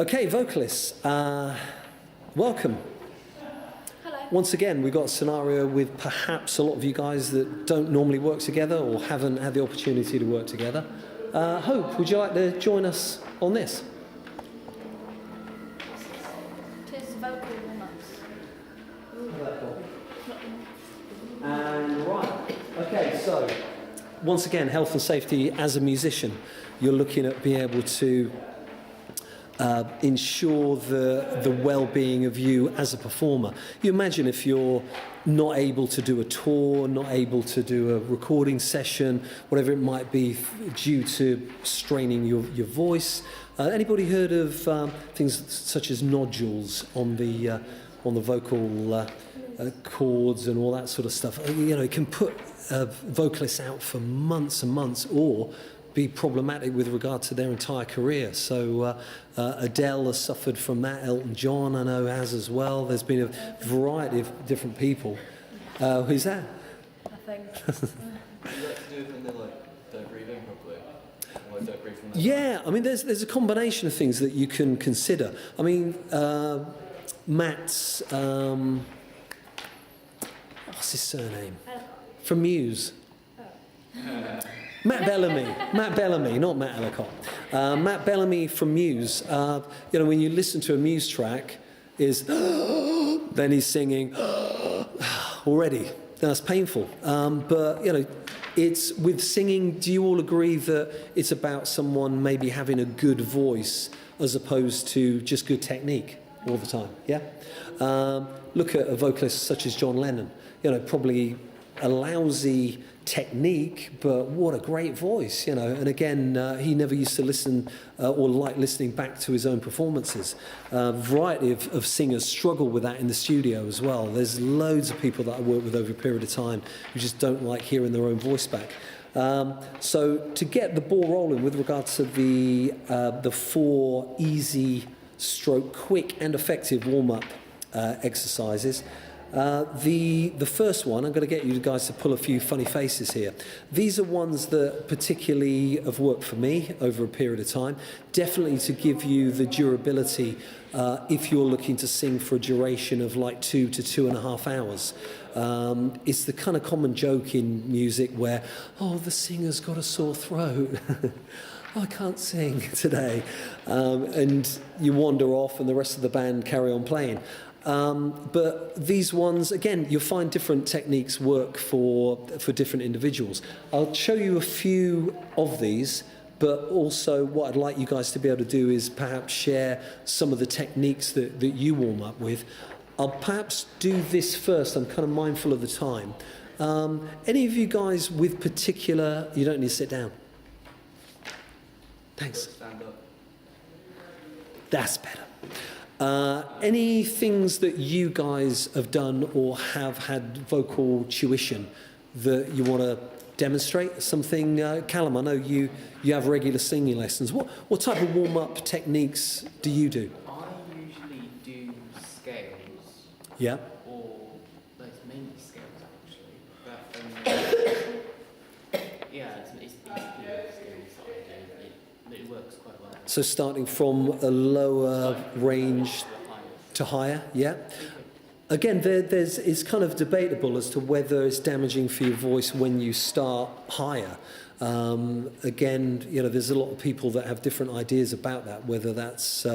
Okay, vocalists, welcome. Hello. Once again, we've got a scenario with perhaps a lot of you guys that don't normally work together or haven't had the opportunity to work together. Hope, would you like to join us on this? Tis vocal warm-ups. And right, okay, so once again, health and safety as a musician, you're looking at being able to ensure the well-being of you as a performer. You imagine if you're not able to do a tour, not able to do a recording session, whatever it might be, due to straining your voice. Anybody heard of things such as nodules on the vocal chords and all that sort of stuff? You know, it can put vocalists out for months and months, or be problematic with regard to their entire career. So Adele has suffered from that. Elton John, I know, has as well. There's been a variety of different people. Who's that? I think. Does that to do with when they don't breathe in properly? Or don't breathe from their Yeah, I mean, there's a combination of things that you can consider. I mean, Matt's, what's his surname? From Muse. Matt Bellamy, not Matt Ellicott. Matt Bellamy from Muse. You know, when you listen to a Muse track, is then he's singing already. That's painful. But you know, it's with singing. Do you all agree that it's about someone maybe having a good voice as opposed to just good technique all the time? Yeah. Look at a vocalist such as John Lennon. You know, probably a lousy technique, but what a great voice, you know. And again, he never used to listen or like listening back to his own performances. A variety of singers struggle with that in the studio as well. There's loads of people that I work with over a period of time who just don't like hearing their own voice back. So to get the ball rolling with regard to the 4 easy stroke quick and effective warm-up exercises, the first one, I'm going to get you guys to pull a few funny faces here. These are ones that particularly have worked for me over a period of time, definitely to give you the durability if you're looking to sing for a duration of like 2 to 2.5 hours. It's the kind of common joke in music where, oh, the singer's got a sore throat. I can't sing today. And you wander off and the rest of the band carry on playing. But these ones, again, you'll find different techniques work for different individuals. I'll show you a few of these, but also what I'd like you guys to be able to do is perhaps share some of the techniques that you warm up with. I'll perhaps do this first. I'm kind of mindful of the time. Any of you guys with particular... You don't need to sit down. Thanks. stand up. That's better. Any things that you guys have done or have had vocal tuition that you want to demonstrate? Something, Callum, I know you have regular singing lessons. What type of warm-up techniques do you do? I usually do scales. Yeah. Or, well, it's mainly scales actually. But, yeah, it's scales that I do. It works quite well. So starting from a lower range to higher, yeah. Again, it's kind of debatable as to whether it's damaging for your voice when you start higher. Again, you know, there's a lot of people that have different ideas about that, whether that's,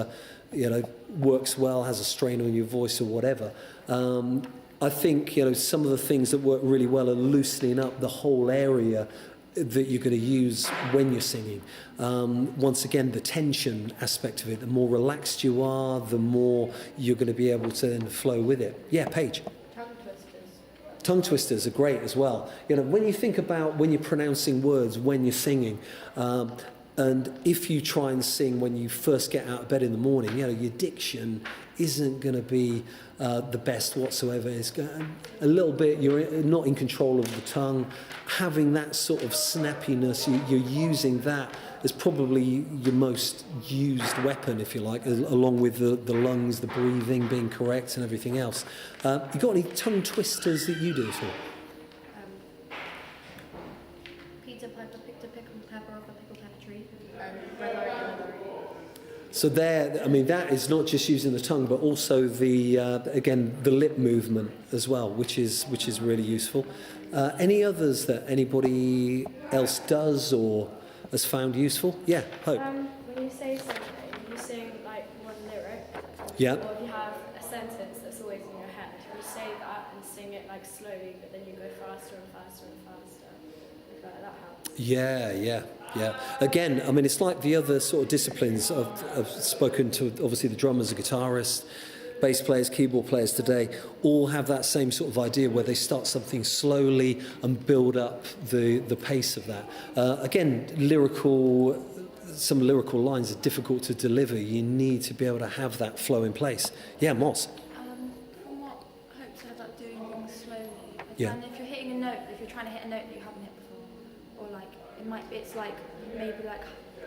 you know, works well, has a strain on your voice or whatever. I think, you know, some of the things that work really well are loosening up the whole area that you're going to use when you're singing. Once again, the tension aspect of it, the more relaxed you are, the more you're going to be able to then flow with it. Yeah, Paige. Tongue twisters. Tongue twisters are great as well. You know, when you think about when you're pronouncing words, when you're singing, and if you try and sing when you first get out of bed in the morning, you know, your diction isn't going to be the best whatsoever. It's a little bit, you're not in control of the tongue. Having that sort of snappiness, you're using that as probably your most used weapon, if you like, along with the lungs, the breathing being correct and everything else. You got any tongue twisters that you do at all? Peter Piper picked a pickled pepper off a pickled pepper tree. And So there, I mean, that is not just using the tongue, but also the again the lip movement as well, which is really useful. Any others that anybody else does or has found useful? Yeah, Hope. When you say something, you sing like one lyric, Yeah. or if you have a sentence that's always in your head, you say that and sing it like slowly, but then you go faster and faster and faster. That helps. Yeah. Again, I mean, it's like the other sort of disciplines. I've spoken to obviously the drummers, the guitarists, bass players, keyboard players today, all have that same sort of idea where they start something slowly and build up the pace of that. Again, some lyrical lines are difficult to deliver. You need to be able to have that flow in place. Yeah, Moss. From what Hope said about doing things slowly, Yeah. and if you're hitting a note, if you're trying to hit a note that you haven't hit before, or like it's like maybe like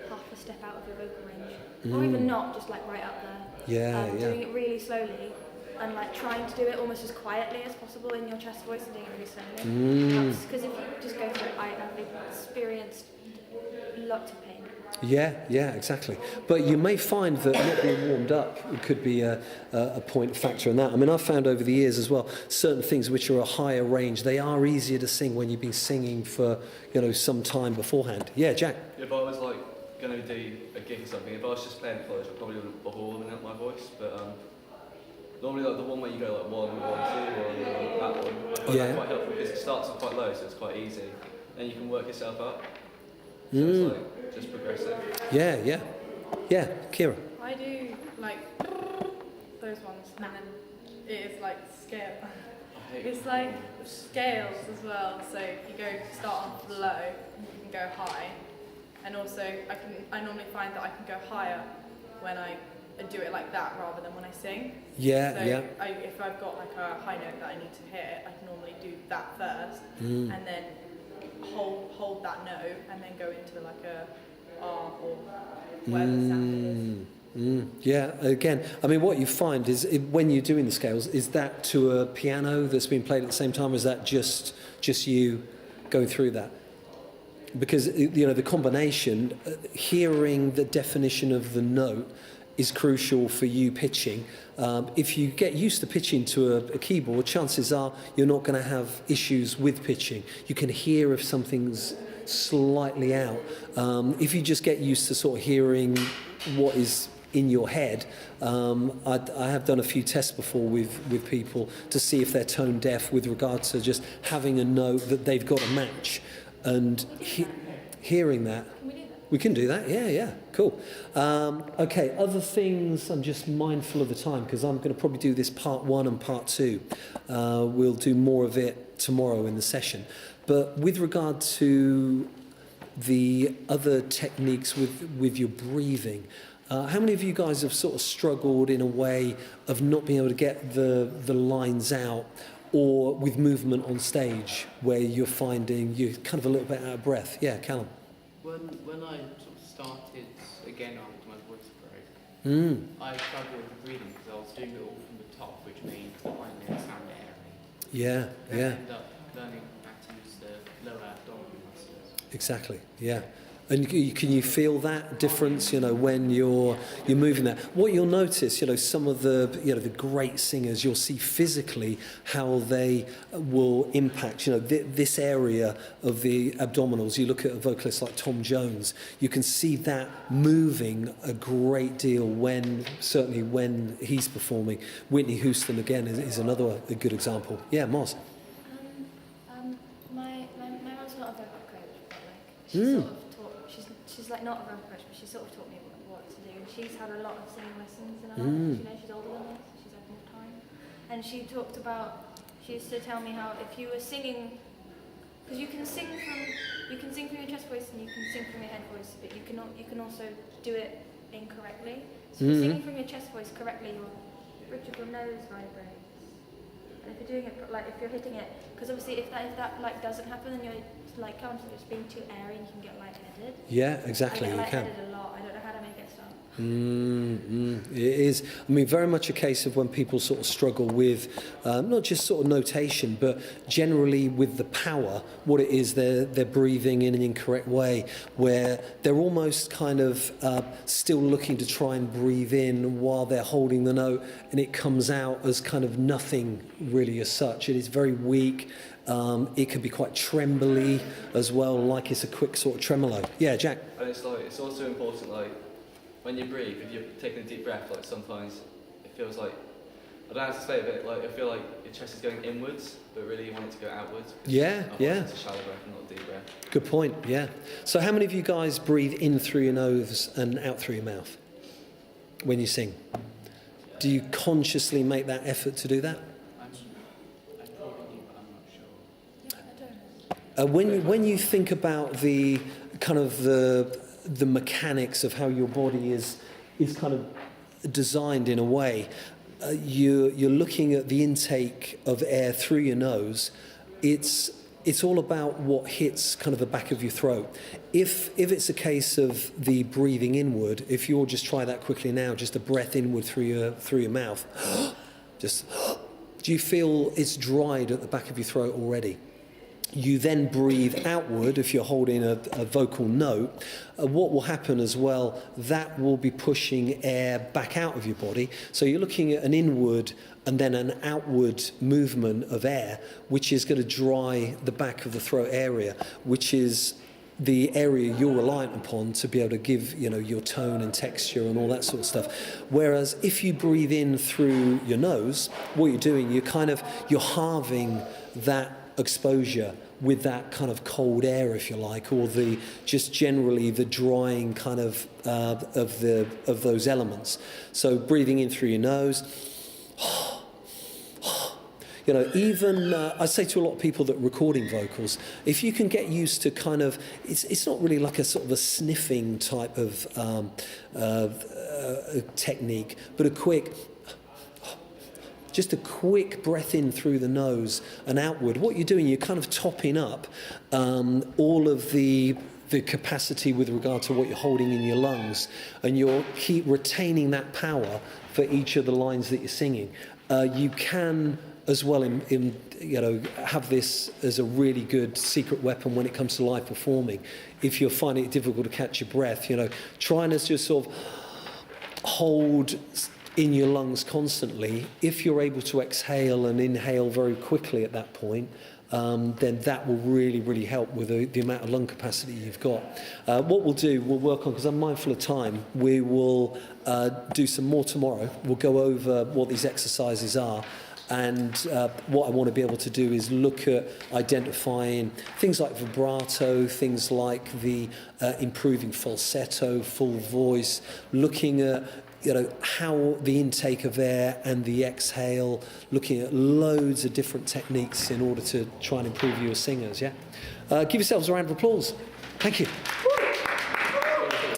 half a step out of your vocal range, or even not, just like right up there. Yeah. Doing it really slowly and like trying to do it almost as quietly as possible in your chest voice and doing it really slowly. Because if you just go through it, I've experienced lots of pain. Yeah, exactly. But you may find that not being warmed up could be a point factor in that. I mean, I've found over the years as well, certain things which are a higher range, they are easier to sing when you've been singing for, some time beforehand. Yeah, Jack. If I was like going to do a gig or something, if I was just playing it close, I probably would have warming up my voice. But normally like the one where you go like 1, 1, 2, or that one, I find that quite helpful because it starts off quite low, so it's quite easy. Then you can work yourself up. So it's like just progressive. Yeah, Kira. I do like those ones, and then it is like scale. It's like scales as well. So you start off low, you can go high, and also I normally find that I can go higher when I do it like that rather than when I sing. Yeah. If I've got like a high note that I need to hit, I can normally do that first, and then hold that note, and then go into like a R or whatever sound it is. Yeah, again, I mean, what you find is when you're doing the scales, is that to a piano that's been played at the same time, or is that just you going through that? Because, the combination, hearing the definition of the note is crucial for you pitching. If you get used to pitching to a keyboard, chances are you're not going to have issues with pitching. You can hear if something's slightly out. If you just get used to sort of hearing what is in your head, I have done a few tests before with people to see if they're tone deaf with regard to just having a note that they've got to match, and hearing that. We can do that, yeah, cool. Okay, other things, I'm just mindful of the time because I'm going to probably do this part 1 and part 2. We'll do more of it tomorrow in the session. But with regard to the other techniques with your breathing, how many of you guys have sort of struggled in a way of not being able to get the lines out, or with movement on stage where you're finding you're kind of a little bit out of breath? Yeah, Callum. When I sort of started again after my voice broke, I struggled with breathing because I was doing it all from the top, which made the line there sound airy. Yeah. I ended up learning how to use the lower abdominal muscles. Exactly, yeah. And can you feel that difference, when you're moving that? What you'll notice, some of the great singers, you'll see physically how they will impact, this area of the abdominals. You look at a vocalist like Tom Jones, you can see that moving a great deal certainly when he's performing. Whitney Houston, again, is another a good example. Yeah, Moz. My mum's not a vocal coach, but like she sort of taught. She's like not a vocal coach, but she sort of taught me what to do. She's had a lot of singing lessons in her life. She's older than this. She's had more time, and she talked about. She used to tell me how if you were singing, because you can sing from your chest voice and you can sing from your head voice, but you can also do it incorrectly. So if you're singing from your chest voice correctly, your bridge of your nose vibrates. And if you're doing it, like if you're hitting it, because obviously if that like doesn't happen, then you're like just being too airy and you can get lightheaded. Yeah, exactly. I get you can. lightheaded a lot. I don't know how to make it stop. is, I mean, very much a case of when people sort of struggle with not just sort of notation, but generally with the power, what it is they're breathing in an incorrect way, where they're almost kind of still looking to try and breathe in while they're holding the note, and it comes out as kind of nothing really as such. It is very weak. It can be quite trembly as well, like it's a quick sort of tremolo. Yeah, Jack? And it's also important, like, when you breathe, if you're taking a deep breath, like, sometimes it feels like, I don't know how to explain it, but like, I feel like your chest is going inwards, but really you want it to go outwards. Yeah. It's a shallow breath and not a deep breath. Good point, yeah. So how many of you guys breathe in through your nose and out through your mouth when you sing? Do you consciously make that effort to do that? When you think about the kind of the mechanics of how your body is kind of designed in a way, you're looking at the intake of air through your nose. It's all about what hits kind of the back of your throat. If it's a case of the breathing inward, if you'll just try that quickly now, just a breath inward through your mouth, just do you feel it's dried at the back of your throat already? You then breathe outward if you're holding a vocal note. What will happen as well, that will be pushing air back out of your body. So you're looking at an inward and then an outward movement of air, which is going to dry the back of the throat area, which is the area you're reliant upon to be able to give, your tone and texture and all that sort of stuff. Whereas if you breathe in through your nose, what you're doing, you're halving that exposure with that kind of cold air, if you like, or just generally the drying kind of those elements. So breathing in through your nose, even I say to a lot of people that recording vocals, if you can get used to kind of, it's not really like a sort of a sniffing type of technique, but just a quick breath in through the nose and outward. What you're doing, you're kind of topping up all of the capacity with regard to what you're holding in your lungs, and you'll keep retaining that power for each of the lines that you're singing. You can as well have this as a really good secret weapon when it comes to live performing. If you're finding it difficult to catch your breath, trying to just sort of hold in your lungs constantly. If you're able to exhale and inhale very quickly at that point, then that will really, really help with the amount of lung capacity you've got. What we'll do, we'll work on, because I'm mindful of time, we will do some more tomorrow. We'll go over what these exercises are. And what I want to be able to do is look at identifying things like vibrato, things like the improving falsetto, full voice, looking at how the intake of air and the exhale, looking at loads of different techniques in order to try and improve you as singers, yeah? Give yourselves a round of applause. Thank you.